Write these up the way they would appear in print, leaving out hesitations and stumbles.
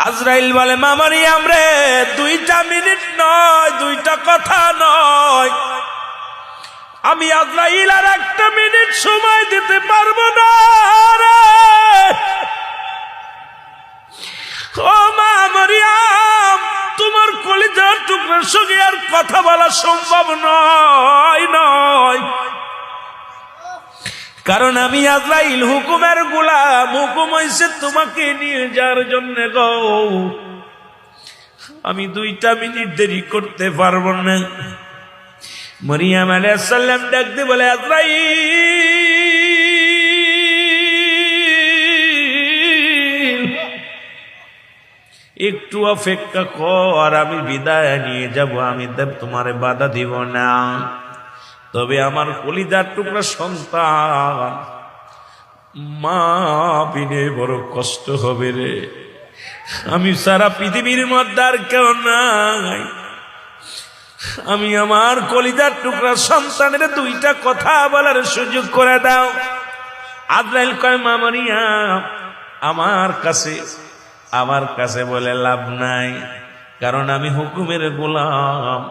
আজরাইল বলে মা মারিয়াম রে, 2টা মিনিট নয়, 2টা কথা নয়, আমি আজরাইল আর 1টা মিনিট সময় দিতে পারবো না রে। ও মা মারিয়াম, তোমার কলিজার টুকরার সঙ্গে আর কথা বলা সম্ভব নয়, কারণ আমি আজরাইল হুকুমের গোলাম, হুকুম হইছে তোমাকে নিয়ে যাওয়ার জন্য গো। আমি 2টা মিনিট দেরি করতে পারবো না। মারিয়াম আলাইহিস সালাম ডাক দিয়ে বলে আজরাইল, একটু অপেক্ষা কর, আমি বিদায় নিয়ে যাব, আমি তোমারে বাধা দিব না। তবে আমার কলিজার টুকরা সন্তান, মা বিনে বড় কষ্ট হবে রে। আমি সারা পৃথিবীর মধ্যে আর কেউ নাই, আমি আমার কলিজার টুকরা সন্তানের 2টা কথা বলার সুযোগ করে দাও। আজরাইল কয় মা মারিয়াম, আমার কাছে বলে লাভ নাই, কারণ আমি হুকুমের গোলাম,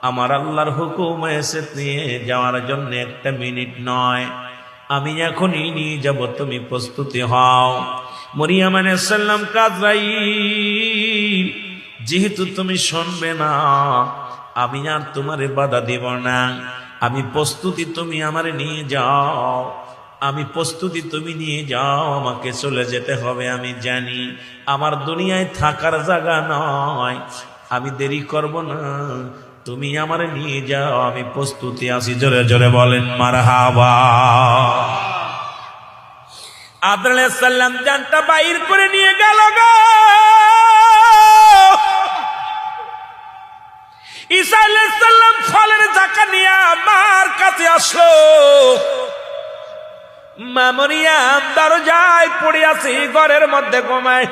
আমার আল্লাহর হুকুম এসে নিয়ে যাওয়ার জন্য 1টা মিনিট নয়, আমি এখনই নিয়ে যাব, তুমি প্রস্তুতি হও। মারিয়াম আলাইহিস সালাম আজরাইল, যেহেতু তুমি শুনবে না, আমি আর তোমারে বাধা দিব না, আমি প্রস্তুতি, তুমি আমারে নিয়ে যাও, আমি প্রস্তুতি, তুমি নিয়ে যাও, আমাকে চলে যেতে হবে, আমি জানি আমার দুনিয়ায় থাকার জায়গা নয়, আমি দেরি করব না, তুমি আমারে নিয়ে যাও, আমি প্রস্তুতি আছি। জোরে জোরে বলেন মারহাবা। আদম আলাইহিস সালাম জানটা বাইর করে নিয়ে গেল গো। ঈসা আলাইহিস সালাম ফলের ঝাঁকা নিয়ে মার কাছে আসলো। মা মারিয়াম দরজায় পড়ে আছে, ঘরের মধ্যে ঘুমায়।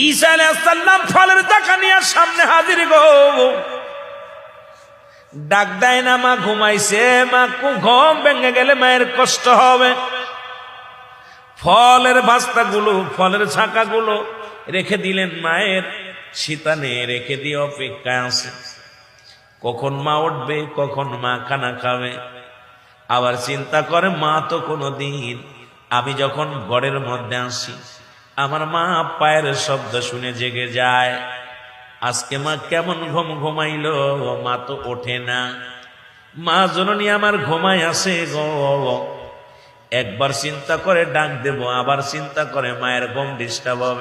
ঈসা আলাইহিস সালাম ফলের ঝাঁকা নিয়ে সামনে হাজির গো। ডাক দেয় না, মা ঘুমাইছে, মা ঘুম ভেঙে গেলে মায়ের কষ্ট হবে। ফলের বাস্তাগুলো, ফলের ছাকাগুলো রেখে দিলেন মায়ের শীতানে, রেখে দিয়ে অপেক্ষায় আছে, কখন মা উঠবে, কখন মা খানা খাবে। আবার চিন্তা করে, মা তো কোনোদিন, আমি যখন ঘরের মধ্যে আসি, আমার মা পায়ের শব্দ শুনে জেগে যায়, আজকে মা কেমন ঘুম ঘুমাইলো, মা তো ওঠে না, মা জননী আমার ঘুমায় আসে গো। একবার চিন্তা করে ডাক দেব, আবার চিন্তা করে মায়ের ঘুম ডিস্টার্ব হবে।